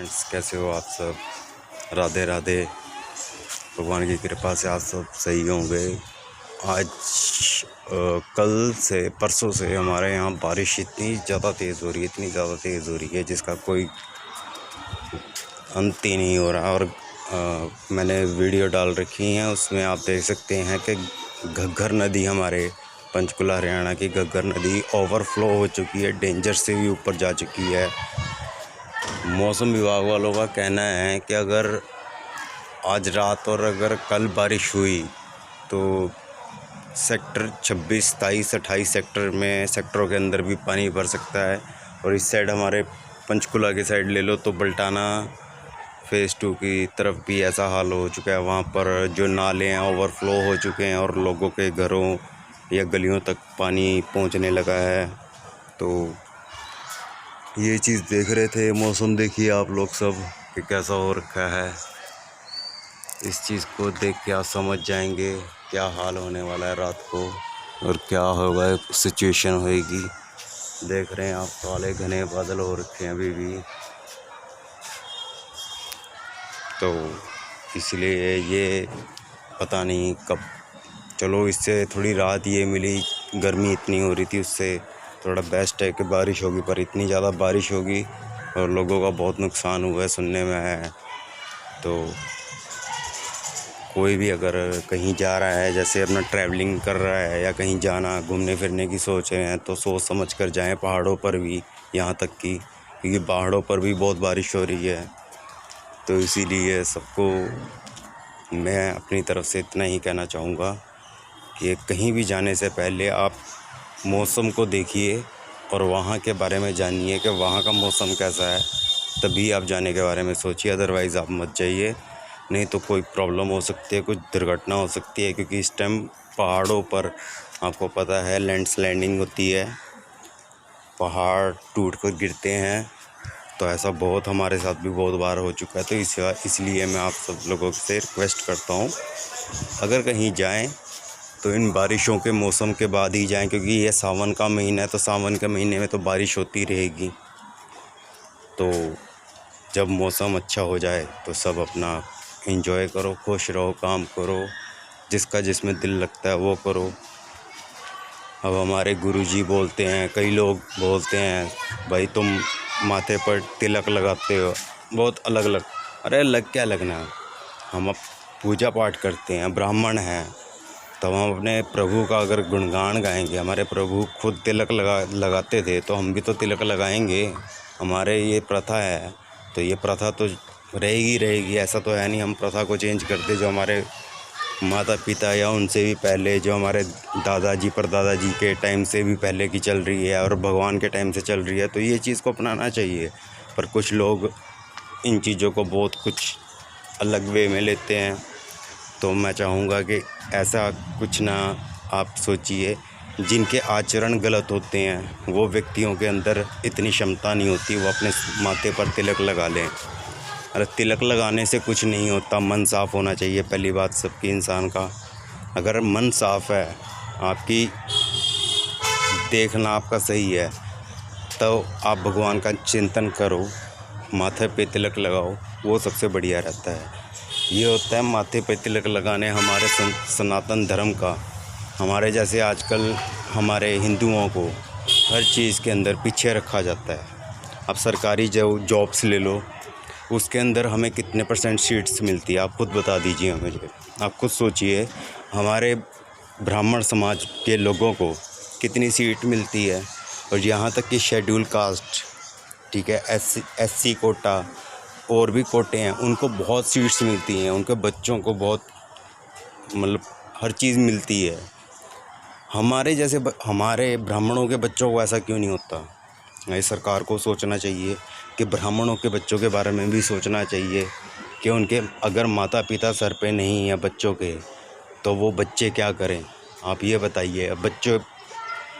Friends, कैसे हो आप सब। राधे राधे। भगवान की कृपा से आप सब सही होंगे। आज कल से परसों से हमारे यहाँ बारिश इतनी ज़्यादा तेज़ हो रही है, इतनी ज़्यादा तेज़ हो रही है जिसका कोई अंत ही नहीं हो रहा। और मैंने वीडियो डाल रखी हैं, उसमें आप देख सकते हैं कि घग्गर नदी, हमारे पंचकुला हरियाणा की घग्गर नदी ओवरफ्लो हो चुकी है, डेंजर से भी ऊपर जा चुकी है। मौसम विभाग वालों का कहना है कि अगर आज रात और अगर कल बारिश हुई तो सेक्टर 26, 27, 28 सेक्टरों के अंदर भी पानी भर सकता है। और इस साइड हमारे पंचकुला की साइड ले लो तो बल्टाना फ़ेज़ 2 की तरफ भी ऐसा हाल हो चुका है। वहाँ पर जो नाले हैं ओवरफ्लो हो चुके हैं और लोगों के घरों या गलियों तक पानी पहुँचने लगा है। तो ये चीज़ देख रहे थे। मौसम देखिए आप लोग सब कि कैसा हो रखा है। इस चीज़ को देख के आप समझ जाएंगे क्या हाल होने वाला है रात को और क्या होगा, सिचुएशन होएगी। देख रहे हैं आप, काले घने बादल हो रखे हैं अभी भी। तो इसलिए ये पता नहीं कब, चलो इससे थोड़ी राहत ये मिली। गर्मी इतनी हो रही थी, उससे थोड़ा बेस्ट है कि बारिश होगी, पर इतनी ज़्यादा बारिश होगी और लोगों का बहुत नुकसान हुआ है, सुनने में है। तो कोई भी अगर कहीं जा रहा है, जैसे अपना ट्रैवलिंग कर रहा है या कहीं जाना घूमने फिरने की सोच रहे हैं, तो सोच समझ कर जाएं। पहाड़ों पर भी, यहाँ तक कि क्योंकि पहाड़ों पर भी बहुत बारिश हो रही है। तो इसीलिए सबको मैं अपनी तरफ से इतना ही कहना चाहूँगा कि कहीं भी जाने से पहले आप मौसम को देखिए और वहाँ के बारे में जानिए कि वहाँ का मौसम कैसा है, तभी आप जाने के बारे में सोचिए। अदरवाइज़ आप मत जाइए, नहीं तो कोई प्रॉब्लम हो सकती है, कुछ दुर्घटना हो सकती है। क्योंकि इस टाइम पहाड़ों पर आपको पता है लैंडस्लाइडिंग होती है, पहाड़ टूट कर गिरते हैं। तो ऐसा बहुत हमारे साथ भी बहुत बार हो चुका है। तो इसलिए मैं आप सब लोगों से रिक्वेस्ट करता हूँ, अगर कहीं जाएं तो इन बारिशों के मौसम के बाद ही जाएं, क्योंकि ये सावन का महीना है। तो सावन के महीने में तो बारिश होती रहेगी। तो जब मौसम अच्छा हो जाए तो सब अपना एंजॉय करो, खुश रहो, काम करो, जिसका जिसमें दिल लगता है वो करो। अब हमारे गुरुजी बोलते हैं, कई लोग बोलते हैं, भाई तुम माथे पर तिलक लगाते हो, बहुत अलग अलग। अरे अलग क्या लगना है, हम अब पूजा पाठ करते हैं, ब्राह्मण हैं, तो हम अपने प्रभु का अगर गुणगान गाएंगे। हमारे प्रभु खुद तिलक लगाते थे, तो हम भी तो तिलक लगाएंगे। हमारे ये प्रथा है, तो ये प्रथा तो रहेगी। ऐसा तो है नहीं हम प्रथा को चेंज करते। जो हमारे माता पिता या उनसे भी पहले, जो हमारे दादाजी परदादाजी के टाइम से भी पहले की चल रही है और भगवान के टाइम से चल रही है, तो ये चीज़ को अपनाना चाहिए। पर कुछ लोग इन चीज़ों को बहुत कुछ अलग वे में लेते हैं। तो मैं चाहूँगा कि ऐसा कुछ ना आप सोचिए। जिनके आचरण गलत होते हैं वो व्यक्तियों के अंदर इतनी क्षमता नहीं होती वो अपने माथे पर तिलक लगा लें। अरे तिलक लगाने से कुछ नहीं होता, मन साफ़ होना चाहिए पहली बात सबकी इंसान का। अगर मन साफ़ है, आपकी देखना आपका सही है, तो आप भगवान का चिंतन करो, माथे पे तिलक लगाओ, वो सबसे बढ़िया रहता है। ये होता है माथे पे तिलक लगाने हमारे सनातन धर्म का। हमारे जैसे आजकल हमारे हिंदुओं को हर चीज़ के अंदर पीछे रखा जाता है। अब सरकारी जो जॉब्स ले लो, उसके अंदर हमें कितने % सीट्स मिलती है, आप खुद बता दीजिए मुझे। आप खुद सोचिए, हमारे ब्राह्मण समाज के लोगों को कितनी सीट मिलती है। और यहाँ तक कि शेड्यूल कास्ट, ठीक है, SC कोटा और भी कोटे हैं, उनको बहुत सीट्स मिलती हैं, उनके बच्चों को बहुत मतलब हर चीज़ मिलती है। हमारे जैसे हमारे ब्राह्मणों के बच्चों को ऐसा क्यों नहीं होता। ये सरकार को सोचना चाहिए कि ब्राह्मणों के बच्चों के बारे में भी सोचना चाहिए कि उनके अगर माता पिता सर पे नहीं है बच्चों के, तो वो बच्चे क्या करें। आप ये बताइए। अब बच्चों,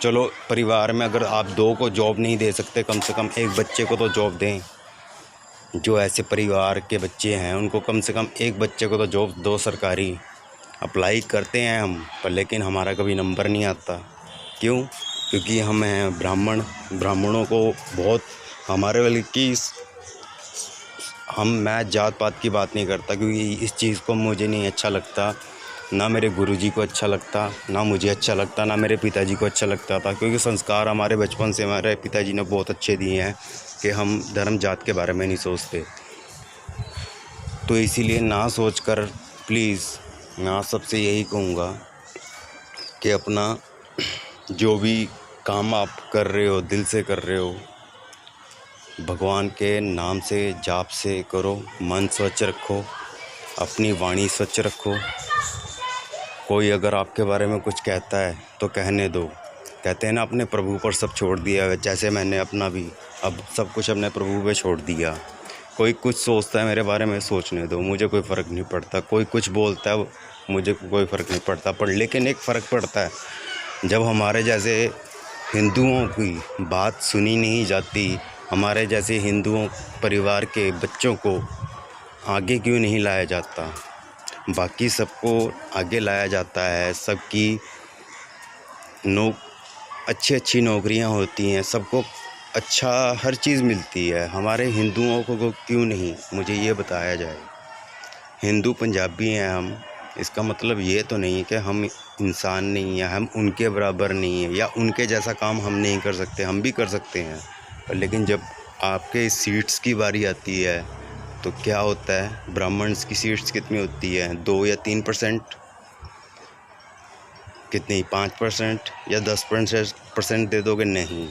चलो परिवार में अगर आप 2 को जॉब नहीं दे सकते, कम से कम एक बच्चे को तो जॉब दें। जो ऐसे परिवार के बच्चे हैं उनको कम से कम एक बच्चे को तो जॉब दो सरकारी। अप्लाई करते हैं हम पर, लेकिन हमारा कभी नंबर नहीं आता। क्यों? क्योंकि हम हैं ब्राह्मण। ब्राह्मणों को बहुत, हमारे बल्कि मैं जात पात की बात नहीं करता, क्योंकि इस चीज़ को मुझे नहीं अच्छा लगता, ना मेरे गुरुजी को अच्छा लगता, ना मुझे अच्छा लगता, ना मेरे पिताजी को अच्छा लगता था, क्योंकि संस्कार हमारे बचपन से हमारे पिताजी ने बहुत अच्छे दिए हैं कि हम धर्म जात के बारे में नहीं सोचते। तो इसीलिए ना सोचकर प्लीज़ मैं आप सबसे यही कहूँगा कि अपना जो भी काम आप कर रहे हो दिल से कर रहे हो, भगवान के नाम से जाप से करो, मन स्वच्छ रखो, अपनी वाणी स्वच्छ रखो। कोई अगर आपके बारे में कुछ कहता है तो कहने दो। कहते हैं ना, अपने प्रभु पर सब छोड़ दिया है, जैसे मैंने अपना भी अब सब कुछ अपने प्रभु पे छोड़ दिया। कोई कुछ सोचता है मेरे बारे में, सोचने दो, मुझे कोई फ़र्क नहीं पड़ता। कोई कुछ बोलता है, मुझे कोई फ़र्क नहीं पड़ता। पर लेकिन एक फ़र्क पड़ता है, जब हमारे जैसे हिंदुओं की बात सुनी नहीं जाती, हमारे जैसे हिंदुओं परिवार के बच्चों को आगे क्यों नहीं लाया जाता। बाकी सबको आगे लाया जाता है, सबकी अच्छी नौकरियां होती हैं, सबको अच्छा हर चीज़ मिलती है, हमारे हिंदुओं को क्यों नहीं, मुझे ये बताया जाए। हिंदू पंजाबी हैं हम, इसका मतलब ये तो नहीं है कि हम इंसान नहीं हैं, हम उनके बराबर नहीं हैं या उनके जैसा काम हम नहीं कर सकते, हम भी कर सकते हैं। पर लेकिन जब आपके सीट्स की बारी आती है तो क्या होता है, ब्राह्मण्स की सीट्स कितनी होती है, 2 या 3%, कितनी 5% या 10% दे दोगे? नहीं,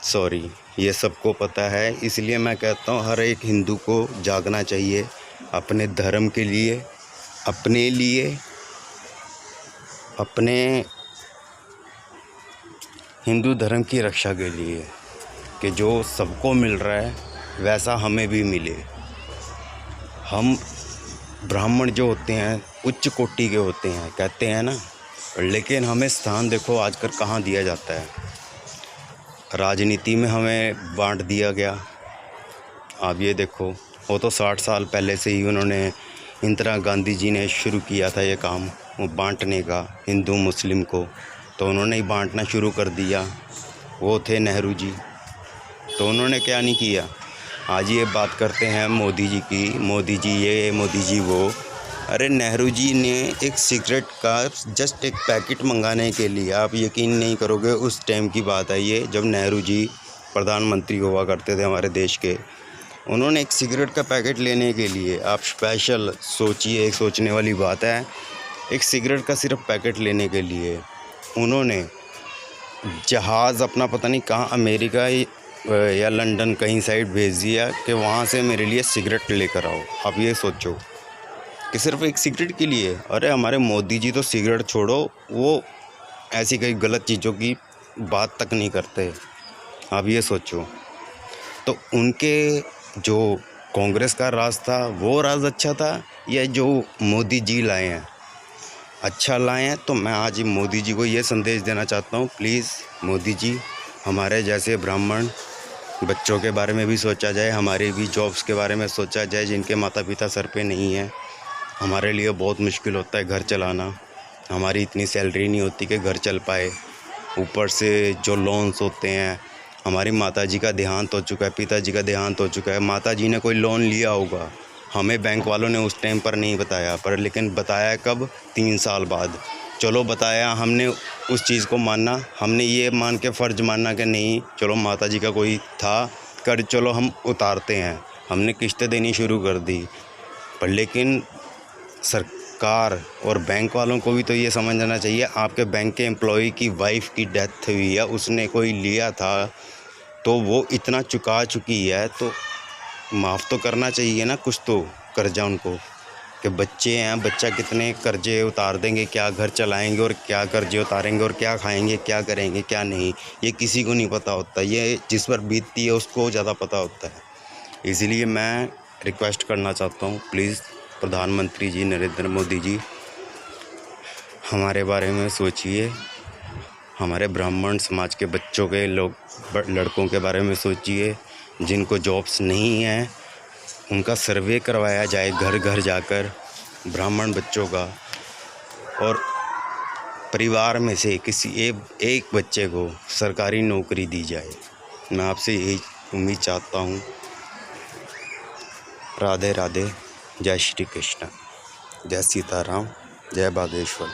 सॉरी, ये सबको पता है। इसलिए मैं कहता हूँ हर एक हिंदू को जागना चाहिए अपने धर्म के लिए, अपने हिंदू धर्म की रक्षा के लिए, कि जो सबको मिल रहा है वैसा हमें भी मिले। हम ब्राह्मण जो होते हैं उच्च कोटि के होते हैं, कहते हैं ना, लेकिन हमें स्थान देखो आजकल कहाँ दिया जाता है। राजनीति में हमें बांट दिया गया। आप ये देखो, वो तो 60 साल पहले से ही उन्होंने, इंदिरा गांधी जी ने शुरू किया था ये काम, वो बांटने का हिंदू मुस्लिम को, तो उन्होंने ही बांटना शुरू कर दिया। वो थे नेहरू जी, तो उन्होंने क्या नहीं किया। आज ये बात करते हैं मोदी जी की, मोदी जी ये, मोदी जी वो। अरे नेहरू जी ने एक सिगरेट का जस्ट एक पैकेट मंगाने के लिए, आप यकीन नहीं करोगे, उस टाइम की बात है ये, जब नेहरू जी प्रधानमंत्री हुआ करते थे हमारे देश के, उन्होंने एक सिगरेट का पैकेट लेने के लिए, आप स्पेशल सोचिए, एक सोचने वाली बात है, एक सिगरेट का सिर्फ पैकेट लेने के लिए उन्होंने जहाज़ अपना पता नहीं कहाँ, अमेरिका या लंदन कहीं साइड भेज दिया कि वहाँ से मेरे लिए सिगरेट लेकर आओ। आप ये सोचो कि सिर्फ एक सिगरेट के लिए। अरे हमारे मोदी जी तो सिगरेट छोड़ो, वो ऐसी कई गलत चीज़ों की बात तक नहीं करते। आप ये सोचो, तो उनके जो कांग्रेस का राज था वो राज अच्छा था, या जो मोदी जी लाए हैं अच्छा लाए हैं। तो मैं आज मोदी जी को ये संदेश देना चाहता हूँ, प्लीज़ मोदी जी, हमारे जैसे ब्राह्मण बच्चों के बारे में भी सोचा जाए, हमारे भी जॉब्स के बारे में सोचा जाए, जिनके माता पिता सर पे नहीं है। हमारे लिए बहुत मुश्किल होता है घर चलाना, हमारी इतनी सैलरी नहीं होती कि घर चल पाए, ऊपर से जो लोन्स होते हैं। हमारी माताजी का देहांत हो चुका है, पिताजी का देहांत हो चुका है। माताजी ने कोई लोन लिया होगा, हमें बैंक वालों ने उस टाइम पर नहीं बताया, पर लेकिन बताया कब, 3 साल बाद। चलो बताया, हमने उस चीज़ को माना, हमने ये मान के फ़र्ज़ माना कि नहीं चलो माताजी का कोई था कर, चलो हम उतारते हैं, हमने किस्तें देनी शुरू कर दी। पर लेकिन सरकार और बैंक वालों को भी तो ये समझना चाहिए, आपके बैंक के एम्प्लॉय की वाइफ की डेथ हुई है, उसने कोई लिया था तो वो इतना चुका चुकी है, तो माफ़ तो करना चाहिए ना कुछ तो कर्जा उनको, कि बच्चे हैं, बच्चा कितने कर्जे उतार देंगे, क्या घर चलाएंगे और क्या कर्जे उतारेंगे और क्या खाएंगे, क्या करेंगे, क्या नहीं, ये किसी को नहीं पता होता। ये जिस पर बीतती है उसको ज़्यादा पता होता है। इसीलिए मैं रिक्वेस्ट करना चाहता हूँ, प्लीज़ प्रधानमंत्री जी नरेंद्र मोदी जी, हमारे बारे में सोचिए, हमारे ब्राह्मण समाज के बच्चों के लड़कों के बारे में सोचिए, जिनको जॉब्स नहीं हैं उनका सर्वे करवाया जाए घर घर जाकर ब्राह्मण बच्चों का, और परिवार में से किसी एक बच्चे को सरकारी नौकरी दी जाए। मैं आपसे यही उम्मीद चाहता हूँ। राधे राधे, जय श्री कृष्ण, जय सीताराम, जय बागेश्वर।